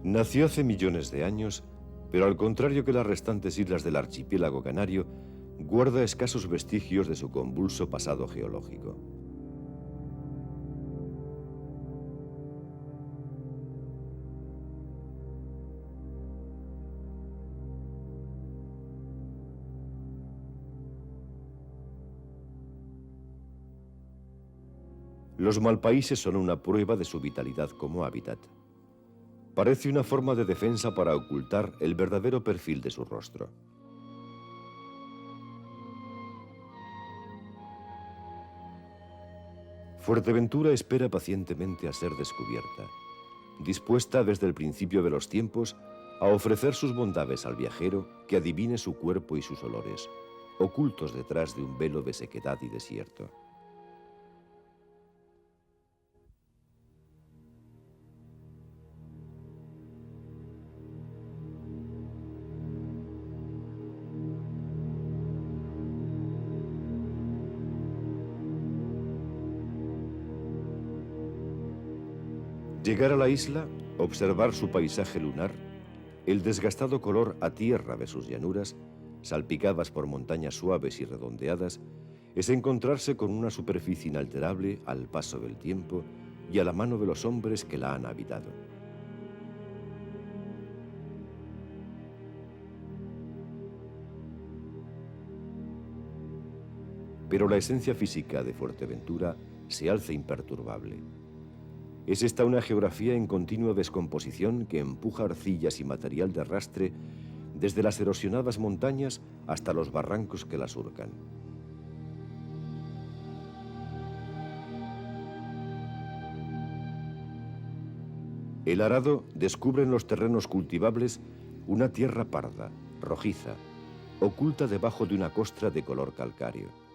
Nació hace millones de años, pero al contrario que las restantes islas del archipiélago canario, guarda escasos vestigios de su convulso pasado geológico. Los malpaíses son una prueba de su vitalidad como hábitat. Parece una forma de defensa para ocultar el verdadero perfil de su rostro. Fuerteventura espera pacientemente a ser descubierta, dispuesta desde el principio de los tiempos a ofrecer sus bondades al viajero que adivine su cuerpo y sus olores, ocultos detrás de un velo de sequedad y desierto. Llegar a la isla, observar su paisaje lunar, el desgastado color a tierra de sus llanuras, salpicadas por montañas suaves y redondeadas, es encontrarse con una superficie inalterable al paso del tiempo y a la mano de los hombres que la han habitado. Pero la esencia física de Fuerteventura se alza imperturbable. Es esta una geografía en continua descomposición que empuja arcillas y material de arrastre desde las erosionadas montañas hasta los barrancos que la surcan. El arado descubre en los terrenos cultivables una tierra parda, rojiza, oculta debajo de una costra de color calcáreo.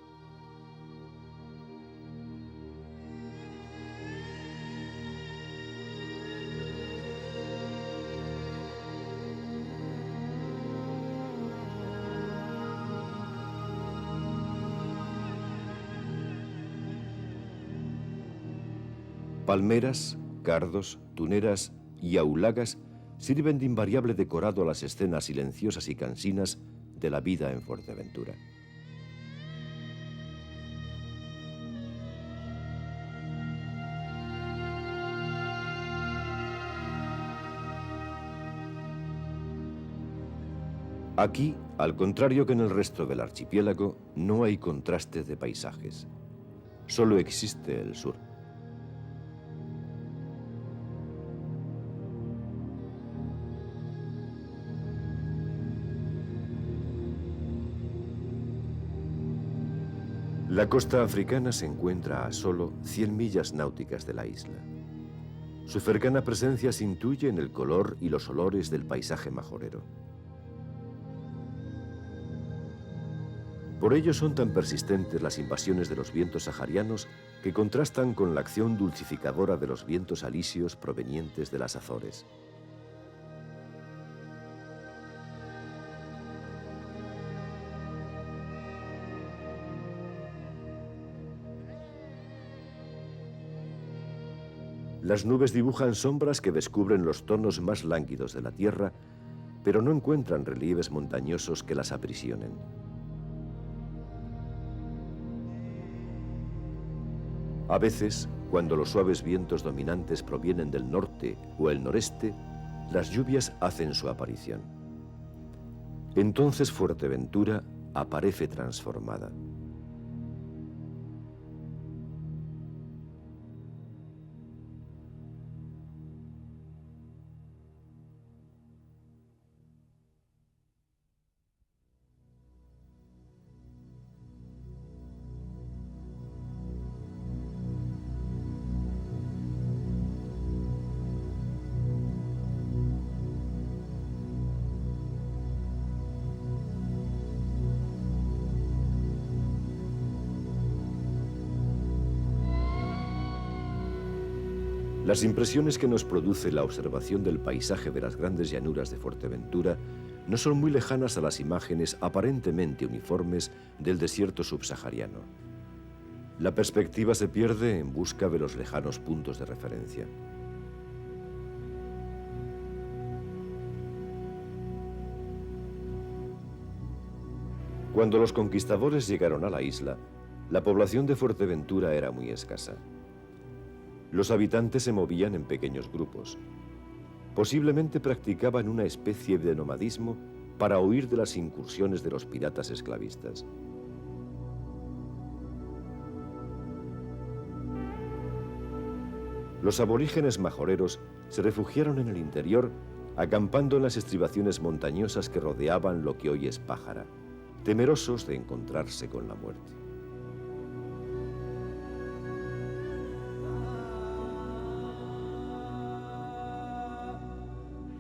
Palmeras, cardos, tuneras y aulagas sirven de invariable decorado a las escenas silenciosas y cansinas de la vida en Fuerteventura. Aquí, al contrario que en el resto del archipiélago, no hay contraste de paisajes. Solo existe el sur. La costa africana se encuentra a solo 100 millas náuticas de la isla. Su cercana presencia se intuye en el color y los olores del paisaje majorero. Por ello son tan persistentes las invasiones de los vientos saharianos que contrastan con la acción dulcificadora de los vientos alisios provenientes de las Azores. Las nubes dibujan sombras que descubren los tonos más lánguidos de la tierra, pero no encuentran relieves montañosos que las aprisionen. A veces, cuando los suaves vientos dominantes provienen del norte o el noreste, las lluvias hacen su aparición. Entonces Fuerteventura aparece transformada. Las impresiones que nos produce la observación del paisaje de las grandes llanuras de Fuerteventura no son muy lejanas a las imágenes aparentemente uniformes del desierto subsahariano. La perspectiva se pierde en busca de los lejanos puntos de referencia. Cuando los conquistadores llegaron a la isla, la población de Fuerteventura era muy escasa. Los habitantes se movían en pequeños grupos. Posiblemente practicaban una especie de nomadismo para huir de las incursiones de los piratas esclavistas. Los aborígenes majoreros se refugiaron en el interior, acampando en las estribaciones montañosas que rodeaban lo que hoy es Pájara, temerosos de encontrarse con la muerte.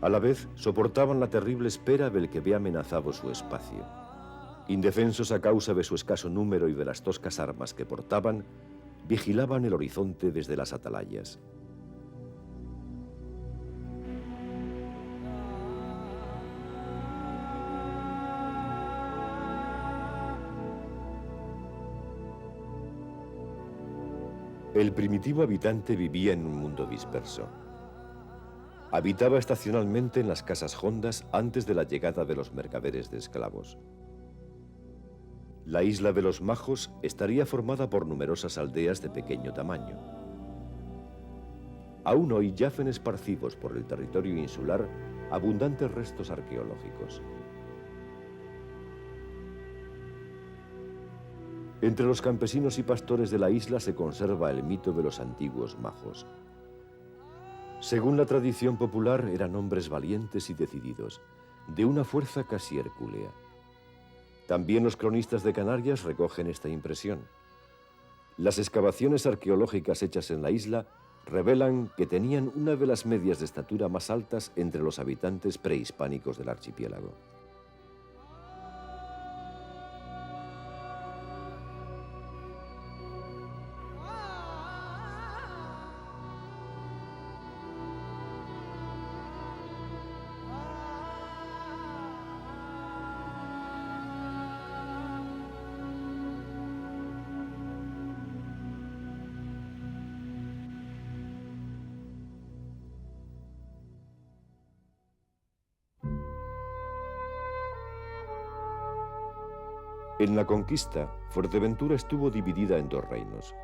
A la vez, soportaban la terrible espera del que ve amenazado su espacio. Indefensos a causa de su escaso número y de las toscas armas que portaban, vigilaban el horizonte desde las atalayas. El primitivo habitante vivía en un mundo disperso. Habitaba estacionalmente en las casas hondas antes de la llegada de los mercaderes de esclavos. La isla de los Majos estaría formada por numerosas aldeas de pequeño tamaño. Aún hoy yacen esparcidos por el territorio insular abundantes restos arqueológicos. Entre los campesinos y pastores de la isla se conserva el mito de los antiguos Majos. Según la tradición popular, eran hombres valientes y decididos, de una fuerza casi hercúlea. También los cronistas de Canarias recogen esta impresión. Las excavaciones arqueológicas hechas en la isla revelan que tenían una de las medias de estatura más altas entre los habitantes prehispánicos del archipiélago. En la conquista, Fuerteventura estuvo dividida en dos reinos,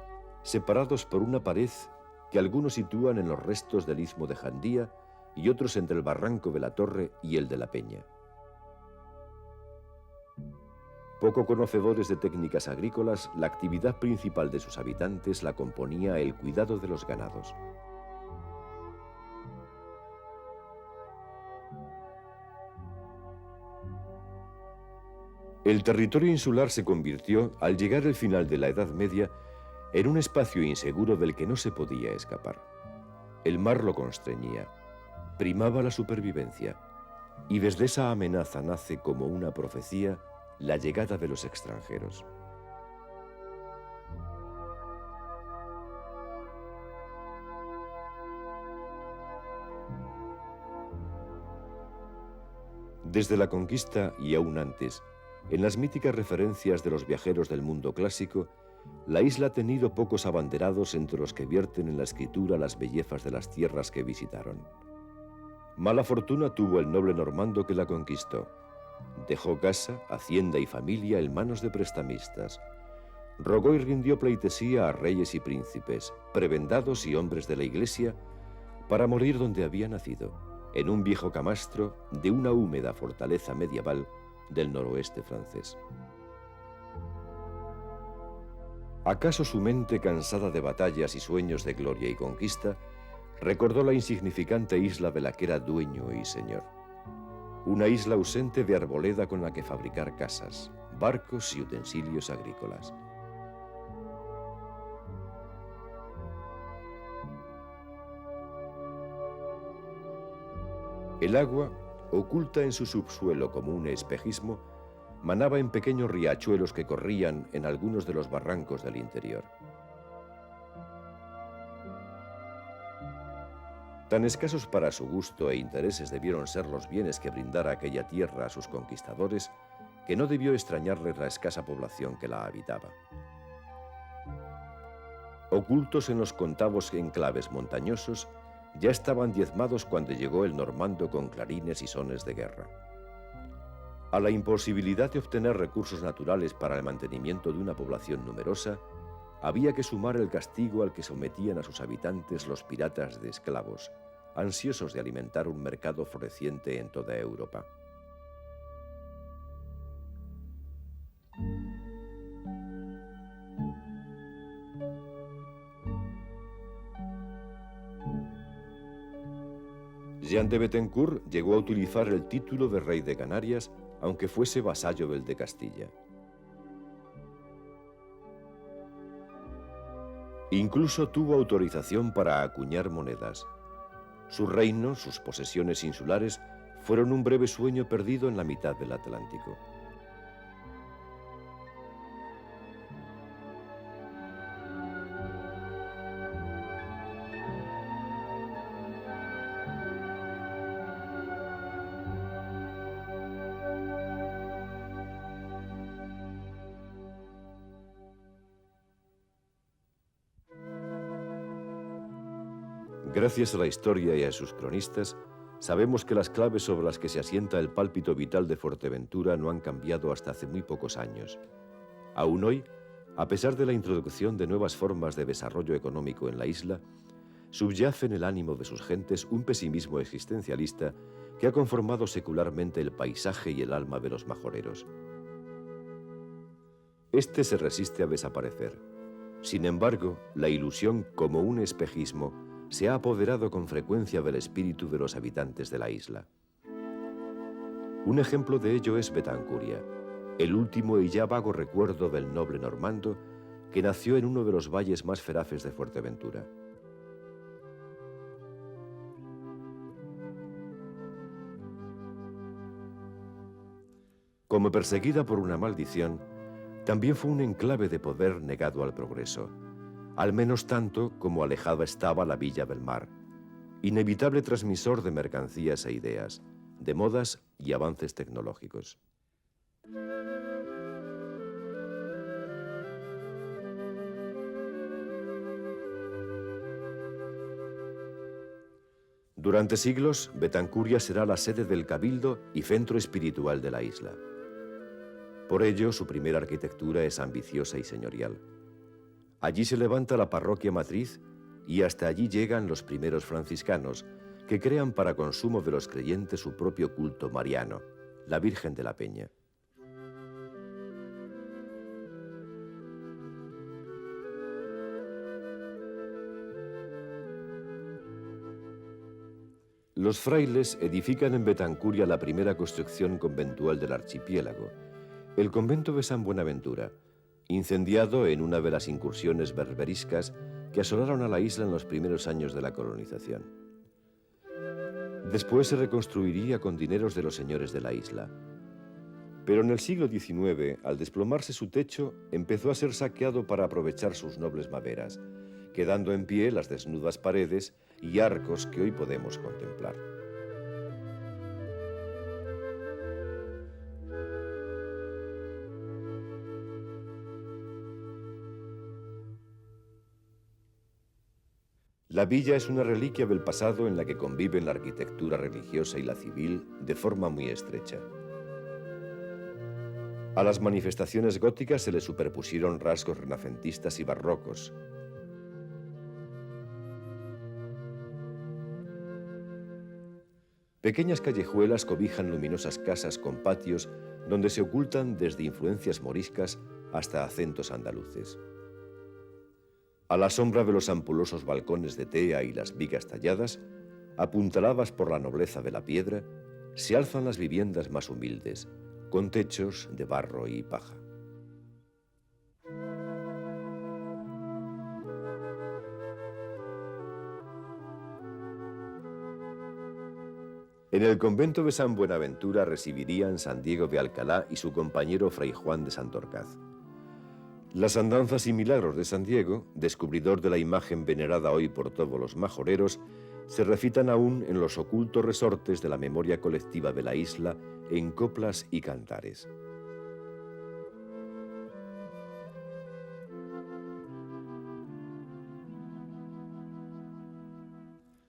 separados por una pared que algunos sitúan en los restos del istmo de Jandía y otros entre el barranco de la Torre y el de la Peña. Poco conocedores de técnicas agrícolas, la actividad principal de sus habitantes la componía el cuidado de los ganados. El territorio insular se convirtió, al llegar el final de la Edad Media, en un espacio inseguro del que no se podía escapar. El mar lo constreñía, primaba la supervivencia, y desde esa amenaza nace como una profecía la llegada de los extranjeros. Desde la conquista y aún antes, en las míticas referencias de los viajeros del mundo clásico, la isla ha tenido pocos abanderados entre los que vierten en la escritura las bellezas de las tierras que visitaron. Mala fortuna tuvo el noble normando que la conquistó. Dejó casa, hacienda y familia en manos de prestamistas. Rogó y rindió pleitesía a reyes y príncipes, prebendados y hombres de la iglesia, para morir donde había nacido, en un viejo camastro de una húmeda fortaleza medieval del noroeste francés. ¿Acaso su mente, cansada de batallas y sueños de gloria y conquista, recordó la insignificante isla de la que era dueño y señor? Una isla ausente de arboleda con la que fabricar casas, barcos y utensilios agrícolas. El agua, oculta en su subsuelo como un espejismo, manaba en pequeños riachuelos que corrían en algunos de los barrancos del interior. Tan escasos para su gusto e intereses debieron ser los bienes que brindara aquella tierra a sus conquistadores, que no debió extrañarles la escasa población que la habitaba. Ocultos en los contados enclaves montañosos, ya estaban diezmados cuando llegó el normando con clarines y sones de guerra. A la imposibilidad de obtener recursos naturales para el mantenimiento de una población numerosa, había que sumar el castigo al que sometían a sus habitantes los piratas de esclavos, ansiosos de alimentar un mercado floreciente en toda Europa. Jean de Bethencourt llegó a utilizar el título de rey de Canarias, aunque fuese vasallo del de Castilla. Incluso tuvo autorización para acuñar monedas. Su reino, sus posesiones insulares, fueron un breve sueño perdido en la mitad del Atlántico. Gracias a la historia y a sus cronistas, sabemos que las claves sobre las que se asienta el pálpito vital de Fuerteventura no han cambiado hasta hace muy pocos años. Aún hoy, a pesar de la introducción de nuevas formas de desarrollo económico en la isla, subyace en el ánimo de sus gentes un pesimismo existencialista que ha conformado secularmente el paisaje y el alma de los majoreros. Este se resiste a desaparecer. Sin embargo, la ilusión, como un espejismo, se ha apoderado con frecuencia del espíritu de los habitantes de la isla. Un ejemplo de ello es Betancuria, el último y ya vago recuerdo del noble normando que nació en uno de los valles más feraces de Fuerteventura. Como perseguida por una maldición, también fue un enclave de poder negado al progreso, al menos tanto como alejada estaba la Villa del Mar, inevitable transmisor de mercancías e ideas, de modas y avances tecnológicos. Durante siglos, Betancuria será la sede del cabildo y centro espiritual de la isla. Por ello, su primera arquitectura es ambiciosa y señorial. Allí se levanta la parroquia matriz y hasta allí llegan los primeros franciscanos, que crean para consumo de los creyentes su propio culto mariano, la Virgen de la Peña. Los frailes edifican en Betancuria la primera construcción conventual del archipiélago, el convento de San Buenaventura, incendiado en una de las incursiones berberiscas que asolaron a la isla en los primeros años de la colonización. Después se reconstruiría con dineros de los señores de la isla. Pero en el siglo XIX, al desplomarse su techo, empezó a ser saqueado para aprovechar sus nobles maderas, quedando en pie las desnudas paredes y arcos que hoy podemos contemplar. La villa es una reliquia del pasado en la que conviven la arquitectura religiosa y la civil de forma muy estrecha. A las manifestaciones góticas se le superpusieron rasgos renacentistas y barrocos. Pequeñas callejuelas cobijan luminosas casas con patios donde se ocultan desde influencias moriscas hasta acentos andaluces. A la sombra de los ampulosos balcones de tea y las vigas talladas, apuntaladas por la nobleza de la piedra, se alzan las viviendas más humildes, con techos de barro y paja. En el convento de San Buenaventura residirían San Diego de Alcalá y su compañero Fray Juan de Santorcaz. Las andanzas y milagros de San Diego, descubridor de la imagen venerada hoy por todos los majoreros, se recitan aún en los ocultos resortes de la memoria colectiva de la isla en coplas y cantares.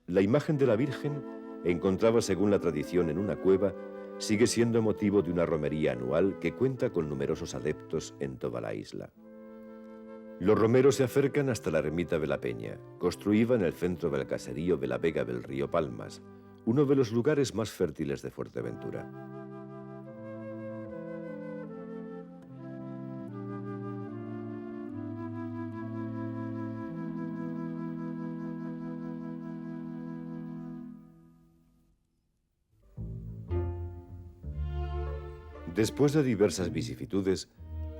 La imagen de la Virgen, encontrada según la tradición en una cueva, sigue siendo motivo de una romería anual que cuenta con numerosos adeptos en toda la isla. Los romeros se acercan hasta la ermita de la Peña, construida en el centro del caserío de la Vega del río Palmas, uno de los lugares más fértiles de Fuerteventura. Después de diversas vicisitudes,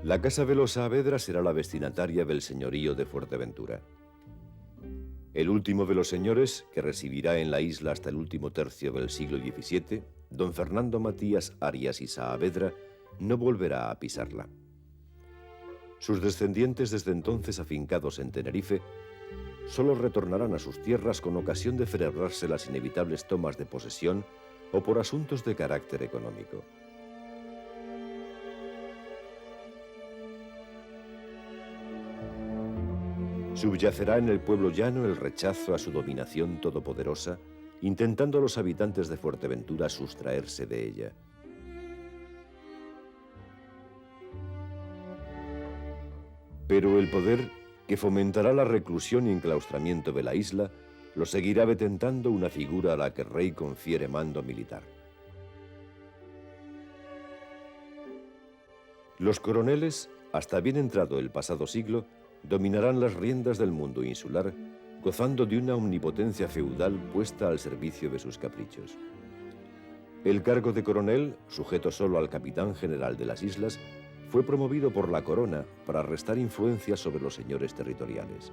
la Casa de los Saavedra será la destinataria del señorío de Fuerteventura. El último de los señores, que residirá en la isla hasta el último tercio del siglo XVII, don Fernando Matías Arias y Saavedra, no volverá a pisarla. Sus descendientes, desde entonces afincados en Tenerife, solo retornarán a sus tierras con ocasión de celebrarse las inevitables tomas de posesión o por asuntos de carácter económico. Subyacerá en el pueblo llano el rechazo a su dominación todopoderosa, intentando a los habitantes de Fuerteventura sustraerse de ella. Pero el poder, que fomentará la reclusión y enclaustramiento de la isla, lo seguirá detentando una figura a la que el rey confiere mando militar. Los coroneles, hasta bien entrado el pasado siglo, dominarán las riendas del mundo insular, gozando de una omnipotencia feudal puesta al servicio de sus caprichos. El cargo de coronel, sujeto solo al capitán general de las islas, fue promovido por la corona para restar influencia sobre los señores territoriales.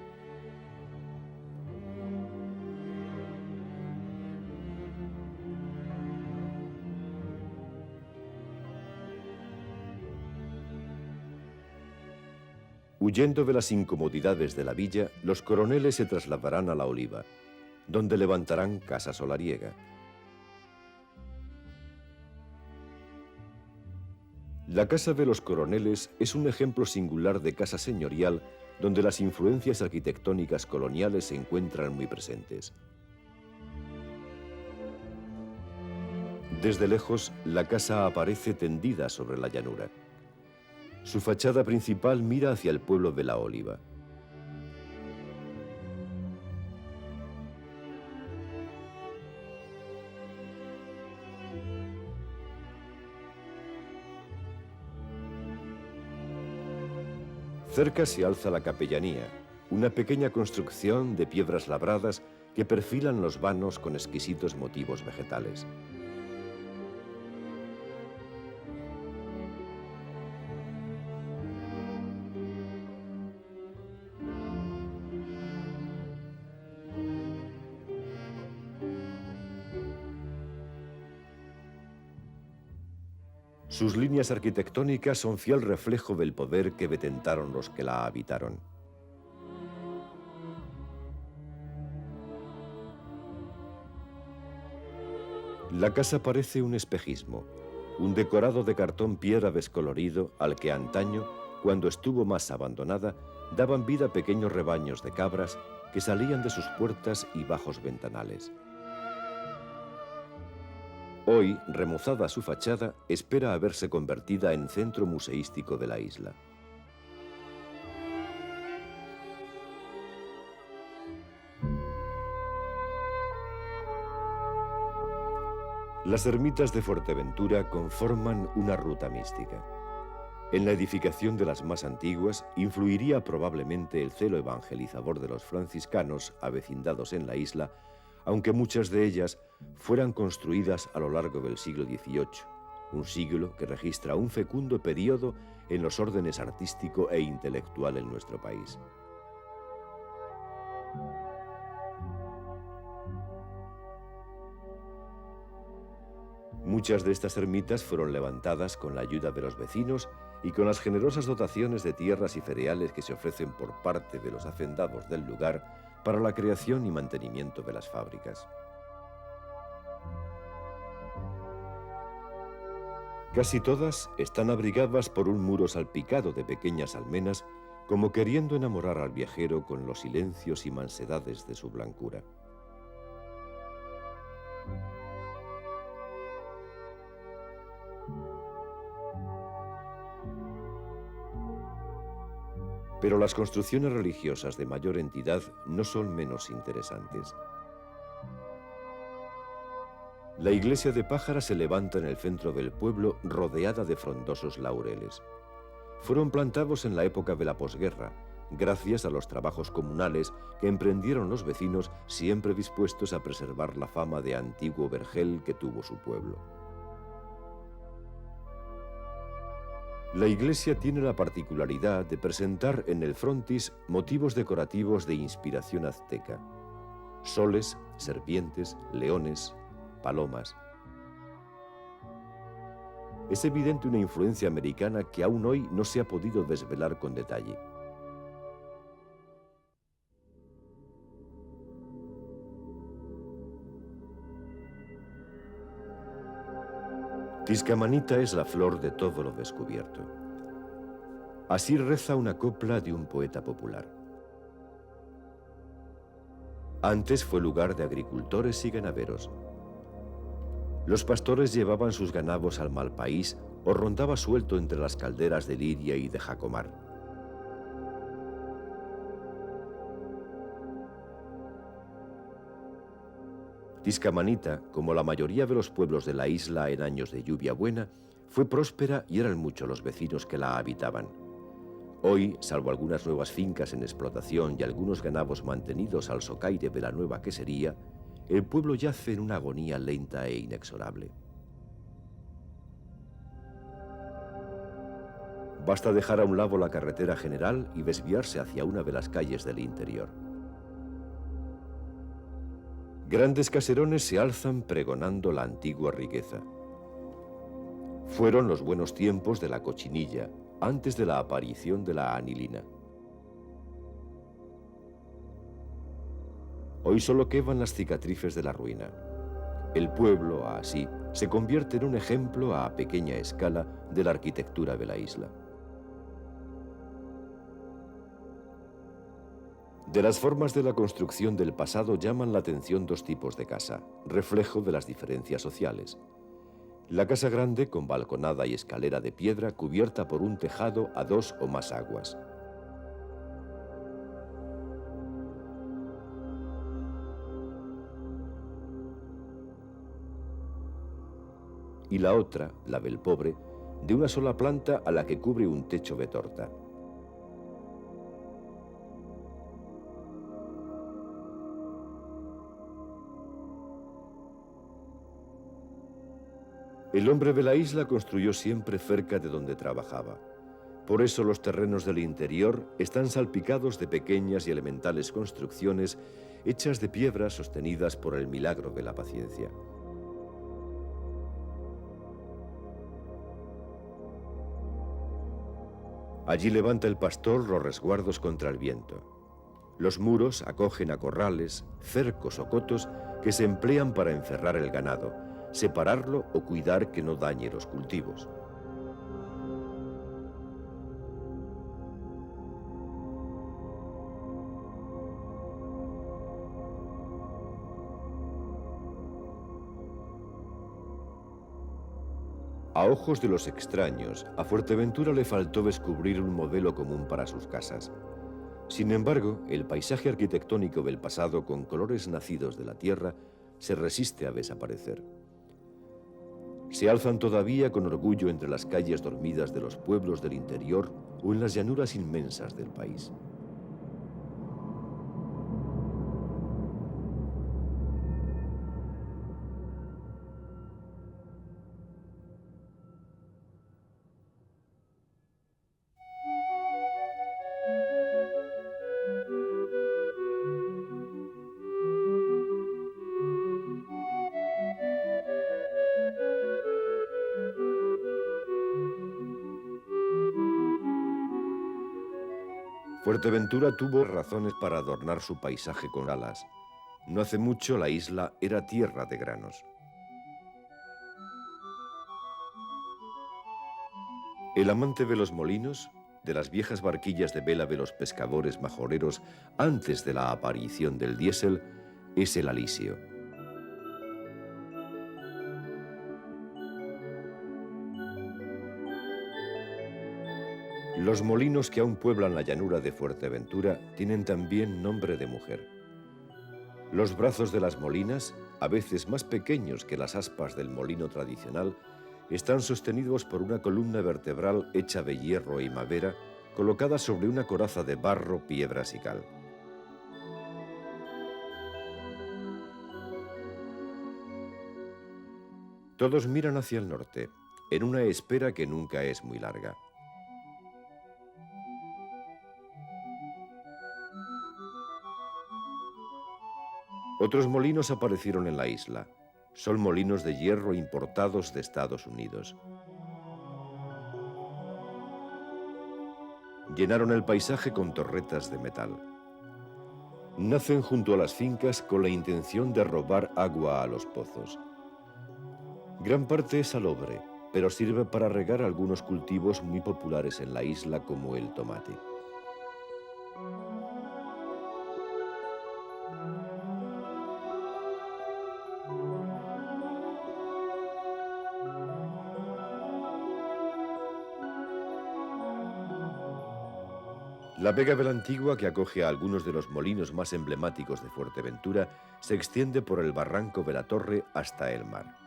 Huyendo de las incomodidades de la villa, los coroneles se trasladarán a La Oliva, donde levantarán casa solariega. La casa de los coroneles es un ejemplo singular de casa señorial donde las influencias arquitectónicas coloniales se encuentran muy presentes. Desde lejos, la casa aparece tendida sobre la llanura. Su fachada principal mira hacia el pueblo de La Oliva. Cerca se alza la capellanía, una pequeña construcción de piedras labradas que perfilan los vanos con exquisitos motivos vegetales. Sus líneas arquitectónicas son fiel reflejo del poder que detentaron los que la habitaron. La casa parece un espejismo, un decorado de cartón piedra descolorido al que antaño, cuando estuvo más abandonada, daban vida pequeños rebaños de cabras que salían de sus puertas y bajos ventanales. Hoy, remozada su fachada, espera a verse convertida en centro museístico de la isla. Las ermitas de Fuerteventura conforman una ruta mística. En la edificación de las más antiguas influiría probablemente el celo evangelizador de los franciscanos avecindados en la isla, aunque muchas de ellas fueran construidas a lo largo del siglo XVIII, un siglo que registra un fecundo periodo en los órdenes artístico e intelectual en nuestro país. Muchas de estas ermitas fueron levantadas con la ayuda de los vecinos y con las generosas dotaciones de tierras y cereales que se ofrecen por parte de los hacendados del lugar para la creación y mantenimiento de las fábricas. Casi todas están abrigadas por un muro salpicado de pequeñas almenas, como queriendo enamorar al viajero con los silencios y mansedades de su blancura. Pero las construcciones religiosas de mayor entidad no son menos interesantes. La iglesia de Pájara se levanta en el centro del pueblo rodeada de frondosos laureles. Fueron plantados en la época de la posguerra, gracias a los trabajos comunales que emprendieron los vecinos, siempre dispuestos a preservar la fama de antiguo vergel que tuvo su pueblo. La iglesia tiene la particularidad de presentar en el frontis motivos decorativos de inspiración azteca: soles, serpientes, leones, palomas. Es evidente una influencia americana que aún hoy no se ha podido desvelar con detalle. Tiscamanita es la flor de todo lo descubierto. Así reza una copla de un poeta popular. Antes fue lugar de agricultores y ganaderos. Los pastores llevaban sus ganados al Malpaís o rondaba suelto entre las calderas de Liria y de Jacomar. Tiscamanita, como la mayoría de los pueblos de la isla en años de lluvia buena, fue próspera y eran muchos los vecinos que la habitaban. Hoy, salvo algunas nuevas fincas en explotación y algunos ganados mantenidos al socaire de la nueva quesería, el pueblo yace en una agonía lenta e inexorable. Basta dejar a un lado la carretera general y desviarse hacia una de las calles del interior. Grandes caserones se alzan pregonando la antigua riqueza. Fueron los buenos tiempos de la cochinilla, antes de la aparición de la anilina. Hoy solo quedan las cicatrices de la ruina. El pueblo, así, se convierte en un ejemplo a pequeña escala de la arquitectura de la isla. De las formas de la construcción del pasado llaman la atención dos tipos de casa, reflejo de las diferencias sociales. La casa grande, con balconada y escalera de piedra cubierta por un tejado a dos o más aguas. Y la otra, la del pobre, de una sola planta a la que cubre un techo de torta. El hombre de la isla construyó siempre cerca de donde trabajaba. Por eso los terrenos del interior están salpicados de pequeñas y elementales construcciones hechas de piedras sostenidas por el milagro de la paciencia. Allí levanta el pastor los resguardos contra el viento. Los muros acogen a corrales, cercos o cotos que se emplean para encerrar el ganado, separarlo o cuidar que no dañe los cultivos. A ojos de los extraños, a Fuerteventura le faltó descubrir un modelo común para sus casas. Sin embargo, el paisaje arquitectónico del pasado, con colores nacidos de la tierra, se resiste a desaparecer. Se alzan todavía con orgullo entre las calles dormidas de los pueblos del interior o en las llanuras inmensas del país. Fuerteventura tuvo razones para adornar su paisaje con alas. No hace mucho la isla era tierra de granos. El amante de los molinos, de las viejas barquillas de vela de los pescadores majoreros antes de la aparición del diésel, es el alisio. Los molinos que aún pueblan la llanura de Fuerteventura tienen también nombre de mujer. Los brazos de las molinas, a veces más pequeños que las aspas del molino tradicional, están sostenidos por una columna vertebral hecha de hierro y madera, colocada sobre una coraza de barro, piedras y cal. Todos miran hacia el norte, en una espera que nunca es muy larga. Otros molinos aparecieron en la isla. Son molinos de hierro importados de Estados Unidos. Llenaron el paisaje con torretas de metal. Nacen junto a las fincas con la intención de robar agua a los pozos. Gran parte es salobre, pero sirve para regar algunos cultivos muy populares en la isla como el tomate. La Vega de la Antigua, que acoge a algunos de los molinos más emblemáticos de Fuerteventura, se extiende por el barranco de la Torre hasta el mar.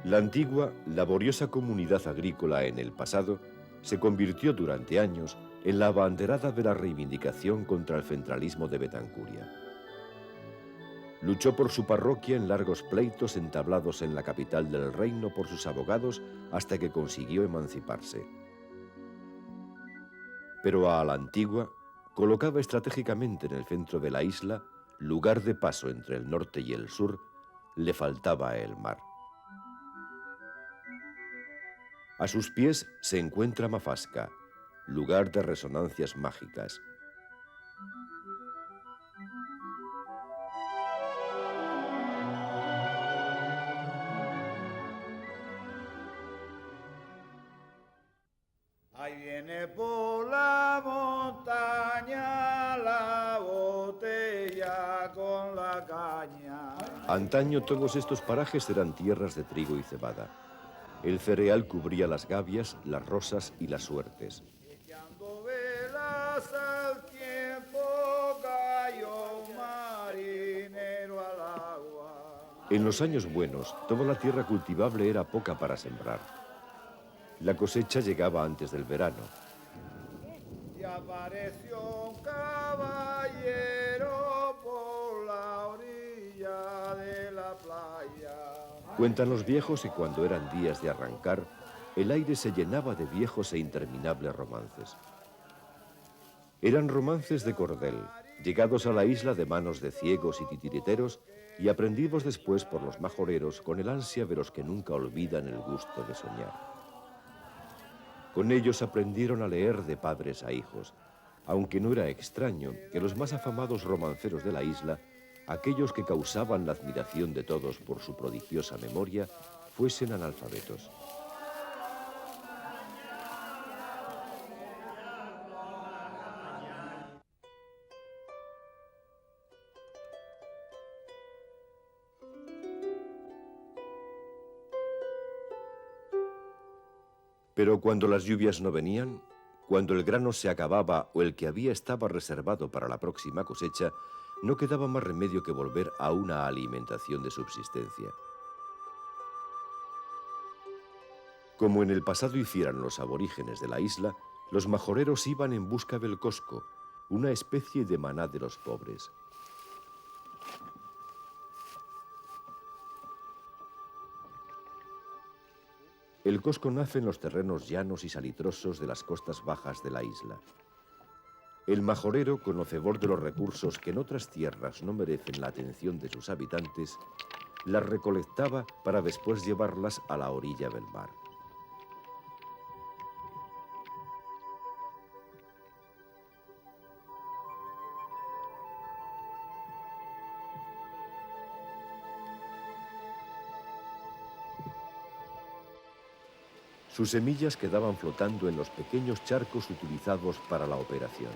La antigua, laboriosa comunidad agrícola en el pasado se convirtió durante años en la abanderada de la reivindicación contra el centralismo de Betancuria. Luchó por su parroquia en largos pleitos entablados en la capital del reino por sus abogados hasta que consiguió emanciparse. Pero a la antigua, colocada estratégicamente en el centro de la isla, lugar de paso entre el norte y el sur, le faltaba el mar. A sus pies se encuentra Mafasca, lugar de resonancias mágicas. Ahí viene por la montaña la botella con la caña. Antaño todos estos parajes eran tierras de trigo y cebada. El cereal cubría las gavias, las rosas y las suertes. Echando velas al tiempo cayó un marinero al agua. En los años buenos, toda la tierra cultivable era poca para sembrar. La cosecha llegaba antes del verano. Y apareció un caballero por la orilla de la playa. Cuentan los viejos que cuando eran días de arrancar, el aire se llenaba de viejos e interminables romances. Eran romances de cordel, llegados a la isla de manos de ciegos y titiriteros y aprendidos después por los majoreros con el ansia de los que nunca olvidan el gusto de soñar. Con ellos aprendieron a leer de padres a hijos, aunque no era extraño que los más afamados romanceros de la isla, aquellos que causaban la admiración de todos por su prodigiosa memoria, fuesen analfabetos. Pero cuando las lluvias no venían, cuando el grano se acababa o el que había estaba reservado para la próxima cosecha, no quedaba más remedio que volver a una alimentación de subsistencia. Como en el pasado hicieran los aborígenes de la isla, los majoreros iban en busca del cosco, una especie de maná de los pobres. El cosco nace en los terrenos llanos y salitrosos de las costas bajas de la isla. El majorero, conocedor de los recursos que en otras tierras no merecen la atención de sus habitantes, las recolectaba para después llevarlas a la orilla del mar. Sus semillas quedaban flotando en los pequeños charcos utilizados para la operación.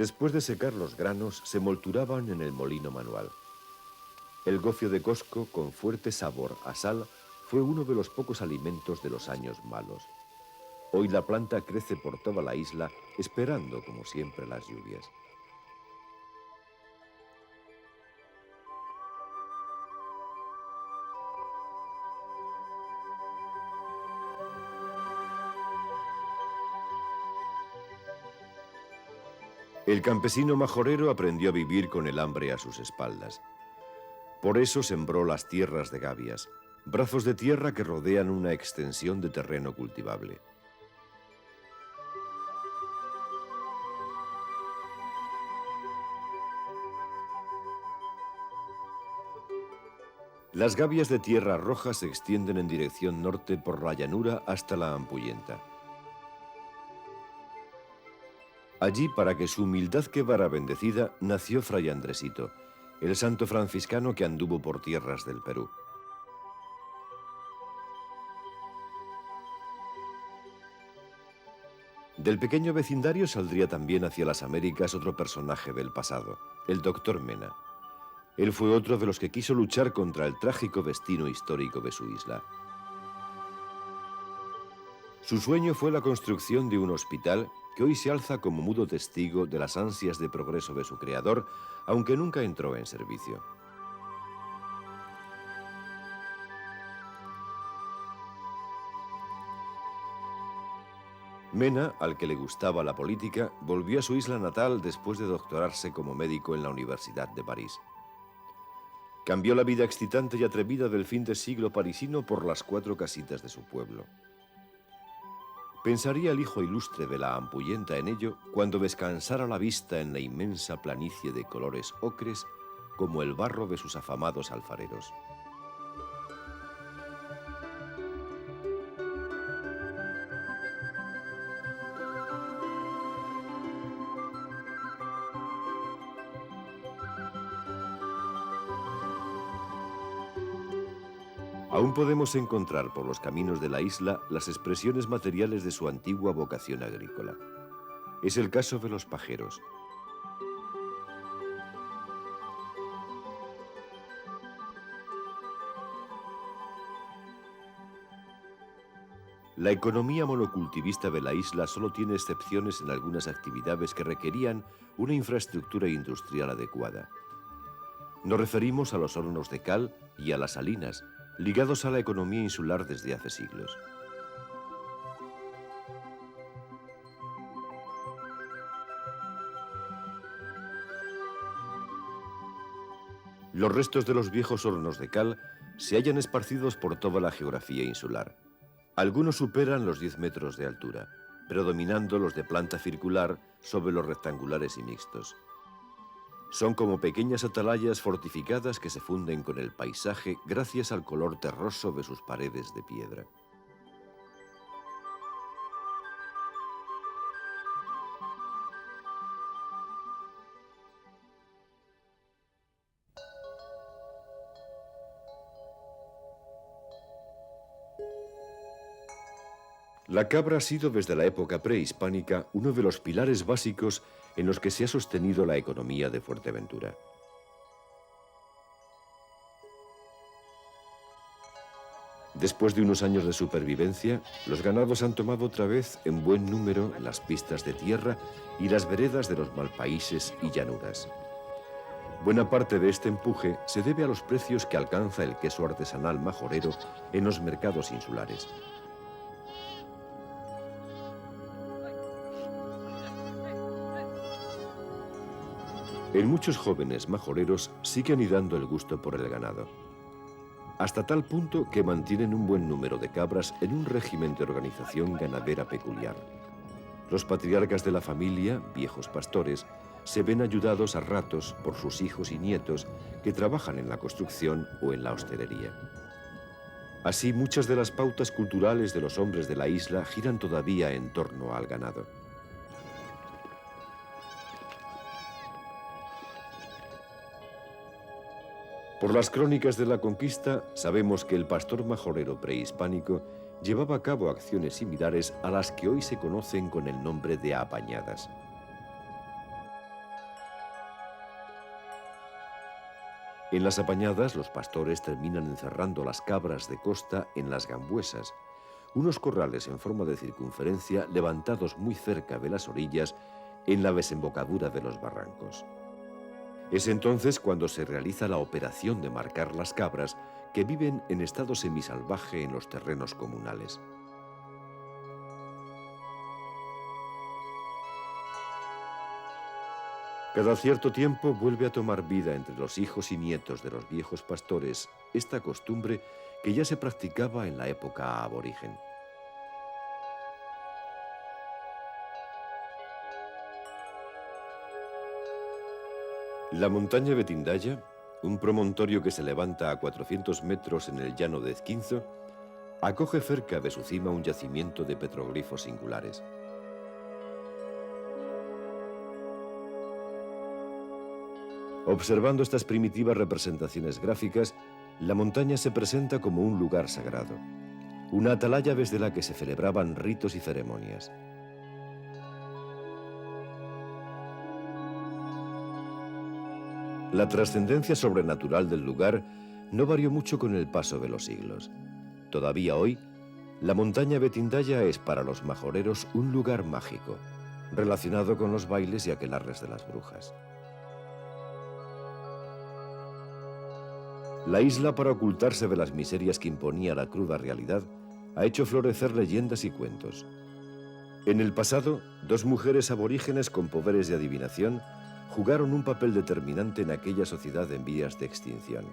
Después de secar los granos, se molturaban en el molino manual. El gofio de Cosco, con fuerte sabor a sal, fue uno de los pocos alimentos de los años malos. Hoy la planta crece por toda la isla, esperando, como siempre, las lluvias. El campesino majorero aprendió a vivir con el hambre a sus espaldas. Por eso sembró las tierras de gavias, brazos de tierra que rodean una extensión de terreno cultivable. Las gavias de tierra roja se extienden en dirección norte por la llanura hasta la Ampuyenta. Allí, para que su humildad quedara bendecida, nació Fray Andresito, el santo franciscano que anduvo por tierras del Perú. Del pequeño vecindario saldría también hacia las Américas otro personaje del pasado, el doctor Mena. Él fue otro de los que quiso luchar contra el trágico destino histórico de su isla. Su sueño fue la construcción de un hospital que hoy se alza como mudo testigo de las ansias de progreso de su creador, aunque nunca entró en servicio. Mena, al que le gustaba la política, volvió a su isla natal después de doctorarse como médico en la Universidad de París. Cambió la vida excitante y atrevida del fin de siglo parisino por las 4 casitas de su pueblo. Pensaría el hijo ilustre de la Ampuyenta en ello cuando descansara la vista en la inmensa planicie de colores ocres como el barro de sus afamados alfareros. Aún podemos encontrar por los caminos de la isla las expresiones materiales de su antigua vocación agrícola. Es el caso de los pajeros. La economía monocultivista de la isla solo tiene excepciones en algunas actividades que requerían una infraestructura industrial adecuada. Nos referimos a los hornos de cal y a las salinas, ligados a la economía insular desde hace siglos. Los restos de los viejos hornos de cal se hallan esparcidos por toda la geografía insular. Algunos superan los 10 metros de altura, predominando los de planta circular sobre los rectangulares y mixtos. Son como pequeñas atalayas fortificadas que se funden con el paisaje gracias al color terroso de sus paredes de piedra. La cabra ha sido desde la época prehispánica uno de los pilares básicos en los que se ha sostenido la economía de Fuerteventura. Después de unos años de supervivencia, los ganados han tomado otra vez en buen número las pistas de tierra y las veredas de los malpaíses y llanuras. Buena parte de este empuje se debe a los precios que alcanza el queso artesanal majorero en los mercados insulares. En muchos jóvenes majoreros sigue anidando el gusto por el ganado, hasta tal punto que mantienen un buen número de cabras en un régimen de organización ganadera peculiar. Los patriarcas de la familia, viejos pastores, se ven ayudados a ratos por sus hijos y nietos que trabajan en la construcción o en la hostelería. Así, muchas de las pautas culturales de los hombres de la isla giran todavía en torno al ganado. Por las crónicas de la conquista, sabemos que el pastor majorero prehispánico llevaba a cabo acciones similares a las que hoy se conocen con el nombre de apañadas. En las apañadas, los pastores terminan encerrando las cabras de costa en las gambuesas, unos corrales en forma de circunferencia levantados muy cerca de las orillas en la desembocadura de los barrancos. Es entonces cuando se realiza la operación de marcar las cabras que viven en estado semisalvaje en los terrenos comunales. Cada cierto tiempo vuelve a tomar vida entre los hijos y nietos de los viejos pastores esta costumbre que ya se practicaba en la época aborigen. La montaña de Tindaya, un promontorio que se levanta a 400 metros en el llano de Ezquinzo, acoge cerca de su cima un yacimiento de petroglifos singulares. Observando estas primitivas representaciones gráficas, la montaña se presenta como un lugar sagrado, una atalaya desde la que se celebraban ritos y ceremonias. La trascendencia sobrenatural del lugar no varió mucho con el paso de los siglos. Todavía hoy, la montaña de Tindaya es para los majoreros un lugar mágico, relacionado con los bailes y aquelarres de las brujas. La isla, para ocultarse de las miserias que imponía la cruda realidad, ha hecho florecer leyendas y cuentos. En el pasado, dos mujeres aborígenes con poderes de adivinación jugaron un papel determinante en aquella sociedad en vías de extinción.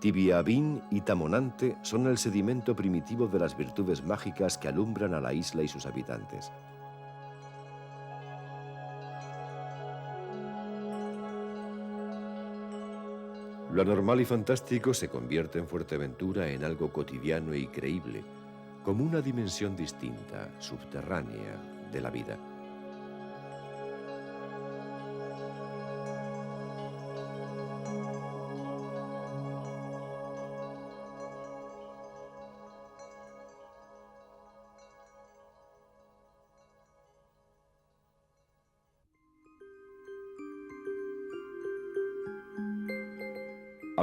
Tibiabín y Tamonante son el sedimento primitivo de las virtudes mágicas que alumbran a la isla y sus habitantes. Lo anormal y fantástico se convierte en Fuerteventura en algo cotidiano y creíble, como una dimensión distinta, subterránea, de la vida.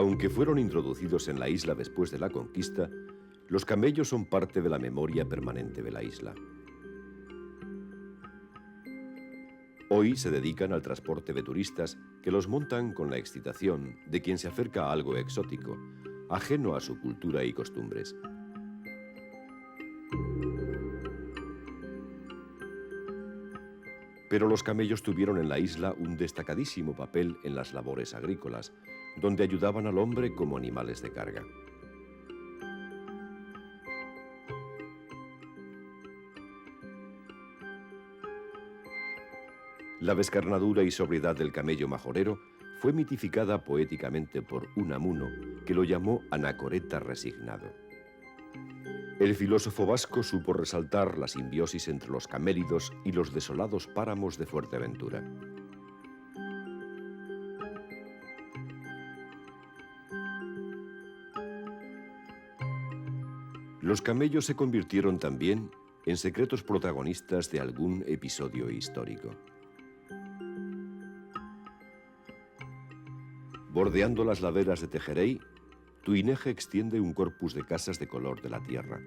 Aunque fueron introducidos en la isla después de la conquista, los camellos son parte de la memoria permanente de la isla. Hoy se dedican al transporte de turistas que los montan con la excitación de quien se acerca a algo exótico, ajeno a su cultura y costumbres. Pero los camellos tuvieron en la isla un destacadísimo papel en las labores agrícolas, donde ayudaban al hombre como animales de carga. La descarnadura y sobriedad del camello majorero fue mitificada poéticamente por Unamuno, que lo llamó anacoreta resignado. El filósofo vasco supo resaltar la simbiosis entre los camélidos y los desolados páramos de Fuerteventura. Los camellos se convirtieron también en secretos protagonistas de algún episodio histórico. Bordeando las laderas de Tejerey, Tuineje extiende un corpus de casas de color de la tierra.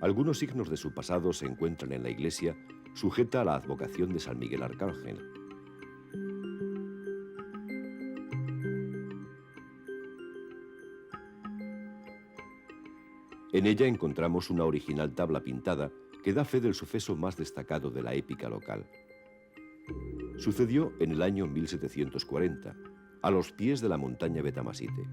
Algunos signos de su pasado se encuentran en la iglesia, sujeta a la advocación de San Miguel Arcángel. En ella encontramos una original tabla pintada que da fe del suceso más destacado de la épica local. Sucedió en el año 1740, a los pies de la montaña Betamasite.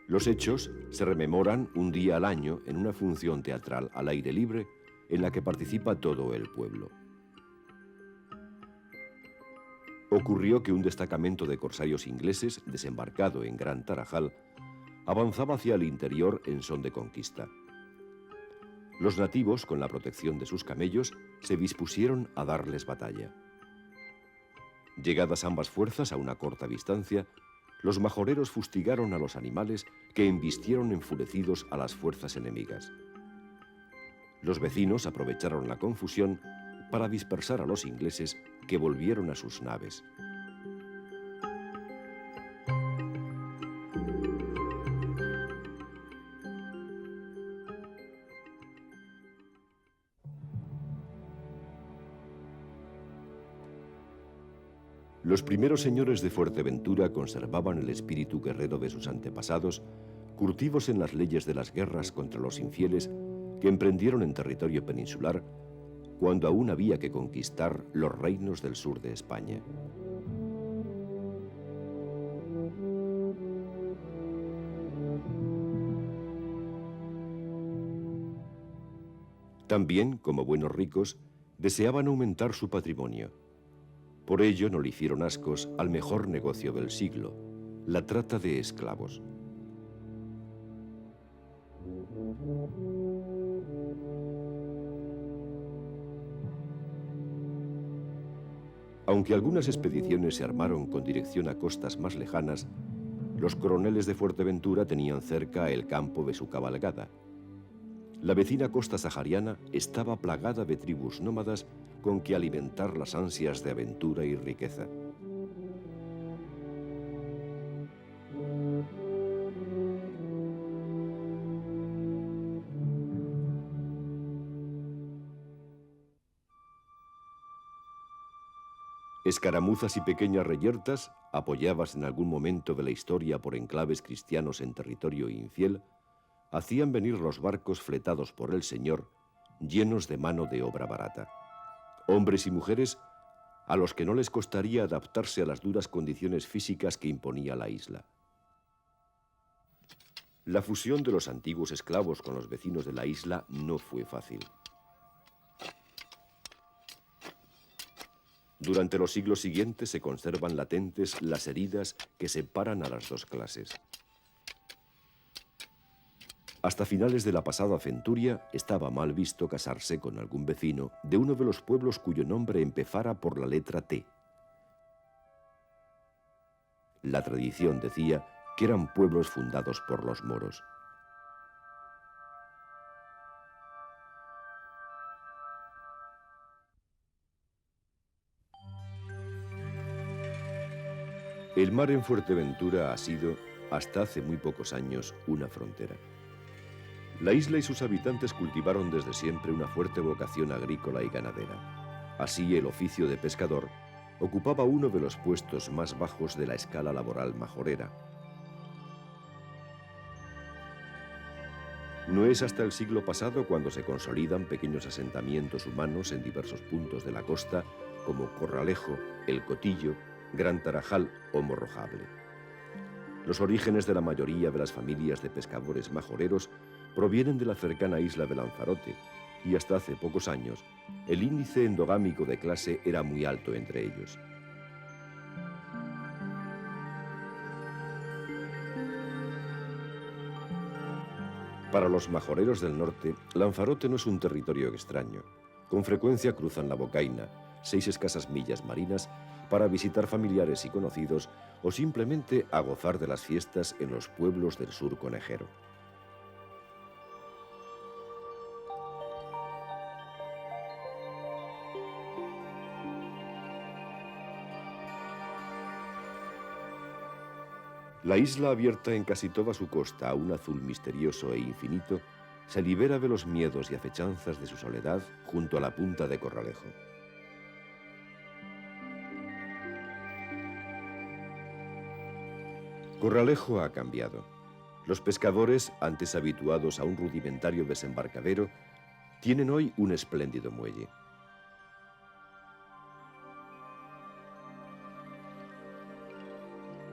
Los hechos se rememoran un día al año en una función teatral al aire libre en la que participa todo el pueblo. Ocurrió que un destacamento de corsarios ingleses, desembarcado en Gran Tarajal, avanzaba hacia el interior en son de conquista. Los nativos, con la protección de sus camellos, se dispusieron a darles batalla. Llegadas ambas fuerzas a una corta distancia, los majoreros fustigaron a los animales que embistieron enfurecidos a las fuerzas enemigas. Los vecinos aprovecharon la confusión para dispersar a los ingleses que volvieron a sus naves. Los primeros señores de Fuerteventura conservaban el espíritu guerrero de sus antepasados, curtidos en las leyes de las guerras contra los infieles que emprendieron en territorio peninsular cuando aún había que conquistar los reinos del sur de España. También, como buenos ricos, deseaban aumentar su patrimonio. Por ello no le hicieron ascos al mejor negocio del siglo, la trata de esclavos. Aunque algunas expediciones se armaron con dirección a costas más lejanas, los coroneles de Fuerteventura tenían cerca el campo de su cabalgada. La vecina costa sahariana estaba plagada de tribus nómadas con que alimentar las ansias de aventura y riqueza. Escaramuzas y pequeñas reyertas, apoyadas en algún momento de la historia por enclaves cristianos en territorio infiel, hacían venir los barcos fletados por el Señor, llenos de mano de obra barata. Hombres y mujeres a los que no les costaría adaptarse a las duras condiciones físicas que imponía la isla. La fusión de los antiguos esclavos con los vecinos de la isla no fue fácil. Durante los siglos siguientes se conservan latentes las heridas que separan a las dos clases. Hasta finales de la pasada centuria estaba mal visto casarse con algún vecino de uno de los pueblos cuyo nombre empezara por la letra T. La tradición decía que eran pueblos fundados por los moros. El mar en Fuerteventura ha sido, hasta hace muy pocos años, una frontera. La isla y sus habitantes cultivaron desde siempre una fuerte vocación agrícola y ganadera. Así, el oficio de pescador ocupaba uno de los puestos más bajos de la escala laboral majorera. No es hasta el siglo pasado cuando se consolidan pequeños asentamientos humanos en diversos puntos de la costa, como Corralejo, El Cotillo, Gran Tarajal o Morrojable. Los orígenes de la mayoría de las familias de pescadores majoreros provienen de la cercana isla de Lanzarote, y hasta hace pocos años el índice endogámico de clase era muy alto entre ellos. Para los majoreros del norte, Lanzarote no es un territorio extraño. Con frecuencia cruzan la Bocaina, 6 escasas millas marinas, para visitar familiares y conocidos o simplemente a gozar de las fiestas en los pueblos del sur conejero. La isla, abierta en casi toda su costa a un azul misterioso e infinito, se libera de los miedos y acechanzas de su soledad junto a la punta de Corralejo. Corralejo ha cambiado. Los pescadores, antes habituados a un rudimentario desembarcadero, tienen hoy un espléndido muelle.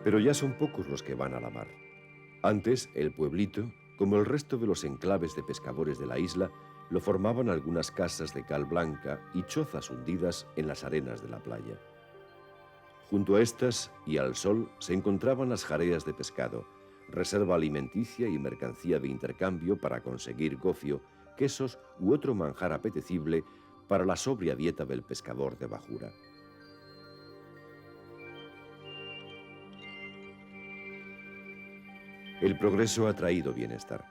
Pero ya son pocos los que van a la mar. Antes, el pueblito, como el resto de los enclaves de pescadores de la isla, lo formaban algunas casas de cal blanca y chozas hundidas en las arenas de la playa. Junto a estas y al sol se encontraban las jareas de pescado, reserva alimenticia y mercancía de intercambio para conseguir gofio, quesos u otro manjar apetecible para la sobria dieta del pescador de bajura. El progreso ha traído bienestar.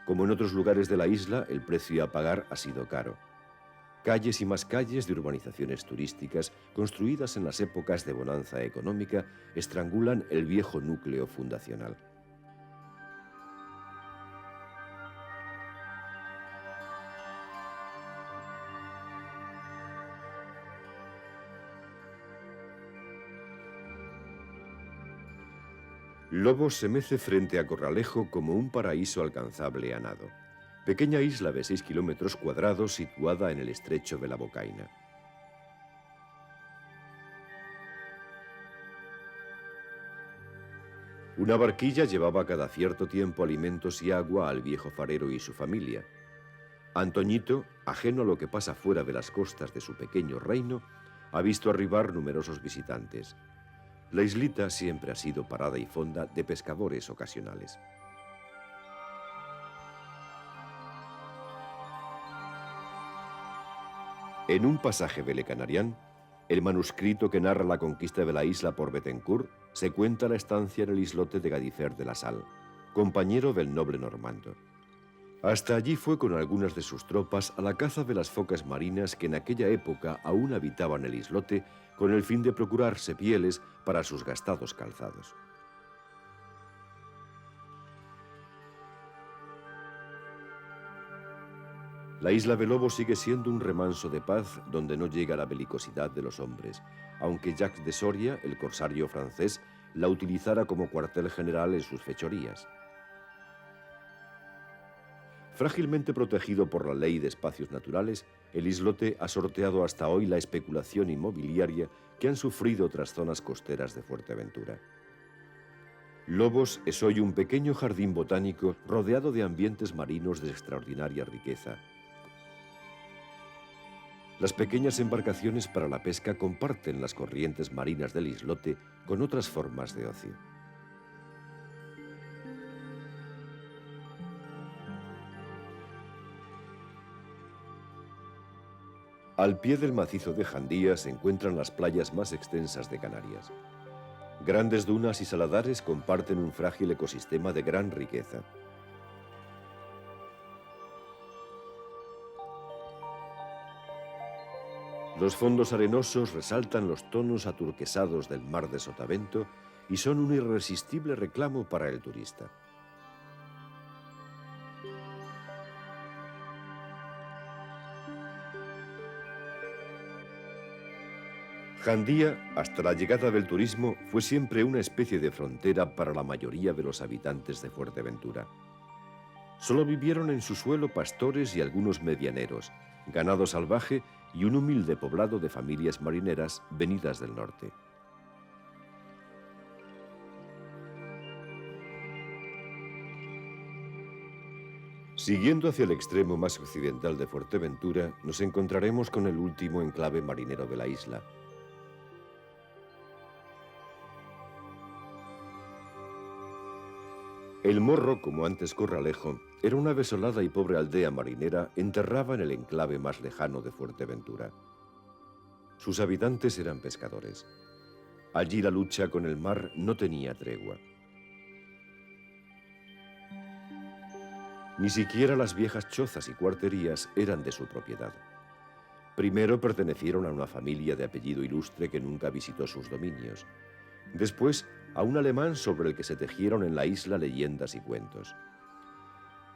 Como en otros lugares de la isla, el precio a pagar ha sido caro. Calles y más calles de urbanizaciones turísticas, construidas en las épocas de bonanza económica, estrangulan el viejo núcleo fundacional. Lobos se mece frente a Corralejo como un paraíso alcanzable a nado. Pequeña isla de 6 kilómetros cuadrados situada en el estrecho de la Bocaina. Una barquilla llevaba cada cierto tiempo alimentos y agua al viejo farero y su familia. Antoñito, ajeno a lo que pasa fuera de las costas de su pequeño reino, ha visto arribar numerosos visitantes. La islita siempre ha sido parada y fonda de pescadores ocasionales. En un pasaje de Le Canarián, el manuscrito que narra la conquista de la isla por Bethencourt, se cuenta la estancia en el islote de Gadifer de la Sal, compañero del noble normando. Hasta allí fue con algunas de sus tropas a la caza de las focas marinas que en aquella época aún habitaban el islote con el fin de procurarse pieles para sus gastados calzados. La isla de Lobo sigue siendo un remanso de paz donde no llega la belicosidad de los hombres, aunque Jacques de Soria, el corsario francés, la utilizara como cuartel general en sus fechorías. Frágilmente protegido por la ley de espacios naturales, el islote ha sorteado hasta hoy la especulación inmobiliaria que han sufrido otras zonas costeras de Fuerteventura. Lobos es hoy un pequeño jardín botánico rodeado de ambientes marinos de extraordinaria riqueza. Las pequeñas embarcaciones para la pesca comparten las corrientes marinas del islote con otras formas de ocio. Al pie del macizo de Jandía se encuentran las playas más extensas de Canarias. Grandes dunas y saladares comparten un frágil ecosistema de gran riqueza. Los fondos arenosos resaltan los tonos aturquesados del mar de Sotavento y son un irresistible reclamo para el turista. Jandía, hasta la llegada del turismo, fue siempre una especie de frontera para la mayoría de los habitantes de Fuerteventura. Solo vivieron en su suelo pastores y algunos medianeros, ganado salvaje y un humilde poblado de familias marineras venidas del norte. Siguiendo hacia el extremo más occidental de Fuerteventura, nos encontraremos con el último enclave marinero de la isla. El Morro, como antes Corralejo, era una desolada y pobre aldea marinera enterrada en el enclave más lejano de Fuerteventura. Sus habitantes eran pescadores. Allí la lucha con el mar no tenía tregua. Ni siquiera las viejas chozas y cuarterías eran de su propiedad. Primero pertenecieron a una familia de apellido ilustre que nunca visitó sus dominios. Después, a un alemán sobre el que se tejieron en la isla leyendas y cuentos.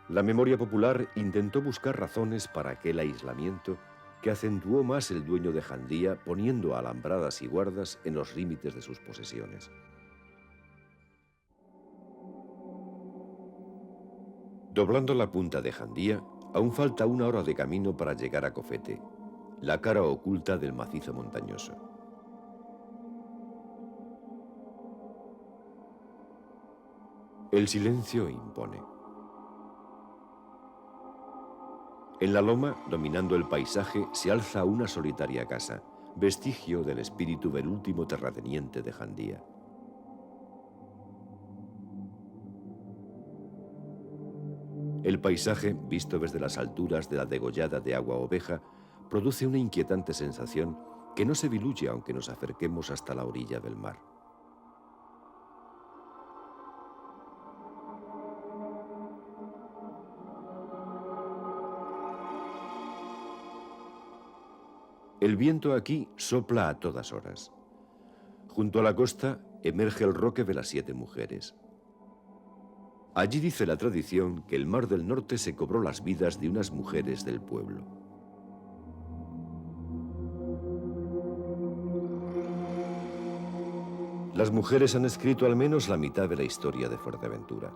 La memoria popular intentó buscar razones para aquel aislamiento que acentuó más el dueño de Jandía poniendo alambradas y guardas en los límites de sus posesiones. Doblando la punta de Jandía, aún falta 1 hora de camino para llegar a Cofete, la cara oculta del macizo montañoso. El silencio impone. En la loma, dominando el paisaje, se alza una solitaria casa, vestigio del espíritu del último terrateniente de Jandía. El paisaje, visto desde las alturas de la degollada de Agua Oveja, produce una inquietante sensación que no se diluye aunque nos acerquemos hasta la orilla del mar. El viento aquí sopla a todas horas. Junto a la costa emerge el roque de las 7 mujeres. Allí dice la tradición que el Mar del Norte se cobró las vidas de unas mujeres del pueblo. Las mujeres han escrito al menos la mitad de la historia de Fuerteventura.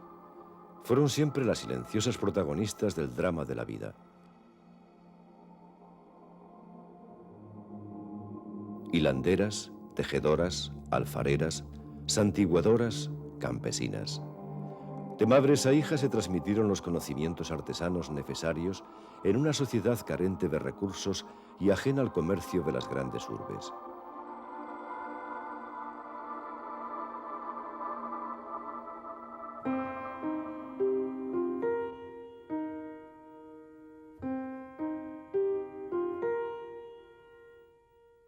Fueron siempre las silenciosas protagonistas del drama de la vida. Hilanderas, tejedoras, alfareras, santiguadoras, campesinas. De madres a hijas se transmitieron los conocimientos artesanos necesarios en una sociedad carente de recursos y ajena al comercio de las grandes urbes.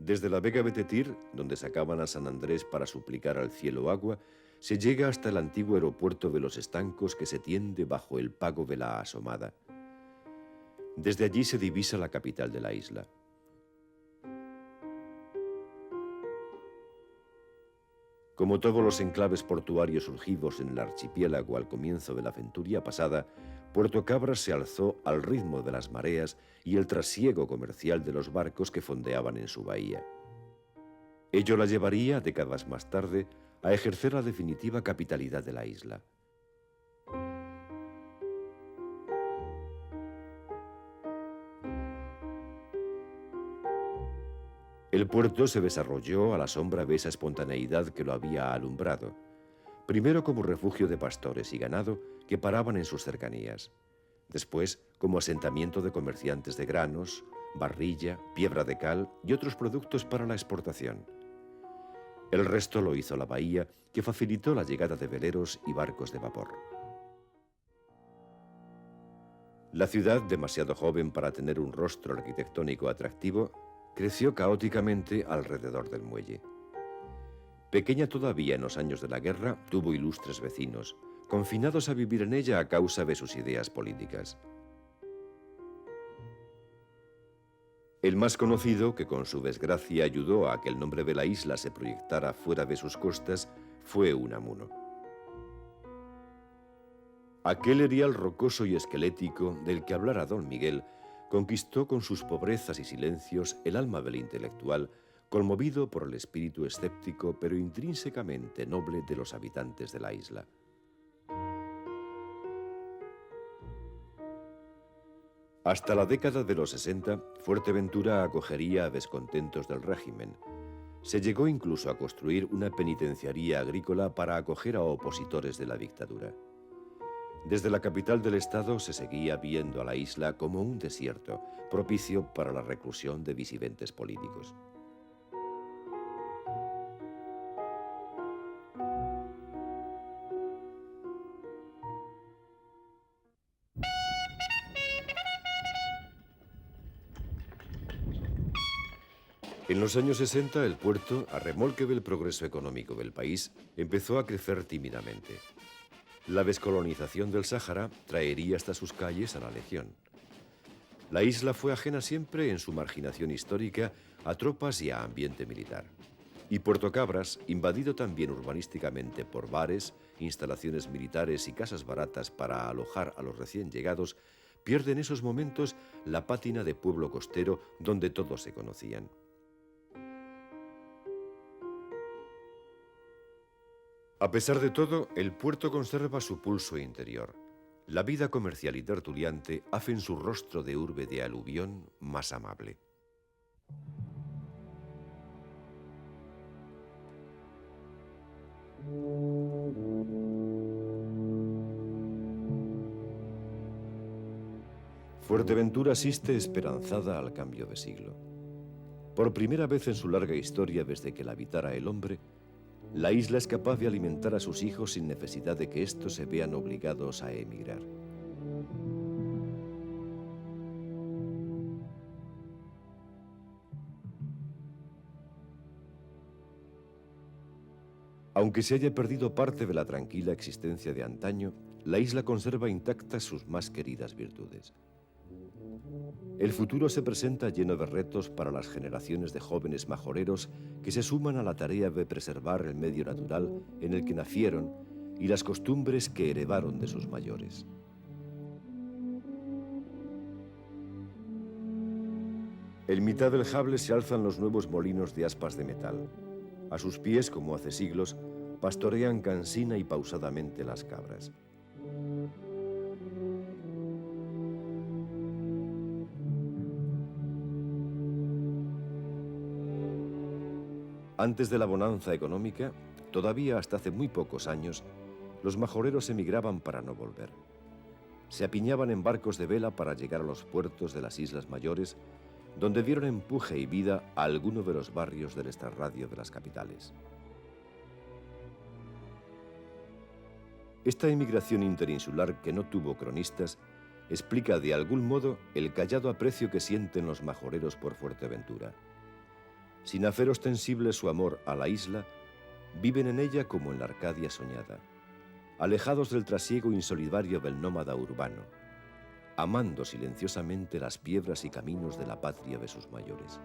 Desde la Vega de Tetir, donde sacaban a San Andrés para suplicar al cielo agua, se llega hasta el antiguo aeropuerto de los Estancos que se tiende bajo el pago de la Asomada. Desde allí se divisa la capital de la isla. Como todos los enclaves portuarios surgidos en el archipiélago al comienzo de la centuria pasada, Puerto Cabras se alzó al ritmo de las mareas y el trasiego comercial de los barcos que fondeaban en su bahía. Ello la llevaría, décadas más tarde, a ejercer la definitiva capitalidad de la isla. El puerto se desarrolló a la sombra de esa espontaneidad que lo había alumbrado, primero como refugio de pastores y ganado que paraban en sus cercanías, después como asentamiento de comerciantes de granos, barrilla, piedra de cal y otros productos para la exportación. El resto lo hizo la bahía, que facilitó la llegada de veleros y barcos de vapor. La ciudad, demasiado joven para tener un rostro arquitectónico atractivo, creció caóticamente alrededor del muelle. Pequeña todavía en los años de la guerra, tuvo ilustres vecinos, confinados a vivir en ella a causa de sus ideas políticas. El más conocido, que con su desgracia ayudó a que el nombre de la isla se proyectara fuera de sus costas, fue Unamuno. Aquel erial rocoso y esquelético del que hablara don Miguel conquistó con sus pobrezas y silencios el alma del intelectual, conmovido por el espíritu escéptico pero intrínsecamente noble de los habitantes de la isla. Hasta la década de los 60, Fuerteventura acogería a descontentos del régimen. Se llegó incluso a construir una penitenciaría agrícola para acoger a opositores de la dictadura. Desde la capital del estado se seguía viendo a la isla como un desierto, propicio para la reclusión de disidentes políticos. En los años 60, el puerto, a remolque del progreso económico del país, empezó a crecer tímidamente. La descolonización del Sáhara traería hasta sus calles a la Legión. La isla fue ajena siempre en su marginación histórica a tropas y a ambiente militar. Y Puerto Cabras, invadido también urbanísticamente por bares, instalaciones militares y casas baratas para alojar a los recién llegados, pierde en esos momentos la pátina de pueblo costero donde todos se conocían. A pesar de todo, el puerto conserva su pulso interior. La vida comercial y tertuliante hacen su rostro de urbe de aluvión más amable. Fuerteventura asiste esperanzada al cambio de siglo. Por primera vez en su larga historia desde que la habitara el hombre, la isla es capaz de alimentar a sus hijos sin necesidad de que estos se vean obligados a emigrar. Aunque se haya perdido parte de la tranquila existencia de antaño, la isla conserva intactas sus más queridas virtudes. El futuro se presenta lleno de retos para las generaciones de jóvenes majoreros que se suman a la tarea de preservar el medio natural en el que nacieron y las costumbres que heredaron de sus mayores. En mitad del Jable se alzan los nuevos molinos de aspas de metal. A sus pies, como hace siglos, pastorean cansina y pausadamente las cabras. Antes de la bonanza económica, todavía hasta hace muy pocos años, los majoreros emigraban para no volver. Se apiñaban en barcos de vela para llegar a los puertos de las Islas Mayores, donde dieron empuje y vida a alguno de los barrios del extrarradio de las capitales. Esta emigración interinsular que no tuvo cronistas explica de algún modo el callado aprecio que sienten los majoreros por Fuerteventura. Sin hacer ostensible su amor a la isla, viven en ella como en la Arcadia soñada, alejados del trasiego insolidario del nómada urbano, amando silenciosamente las piedras y caminos de la patria de sus mayores.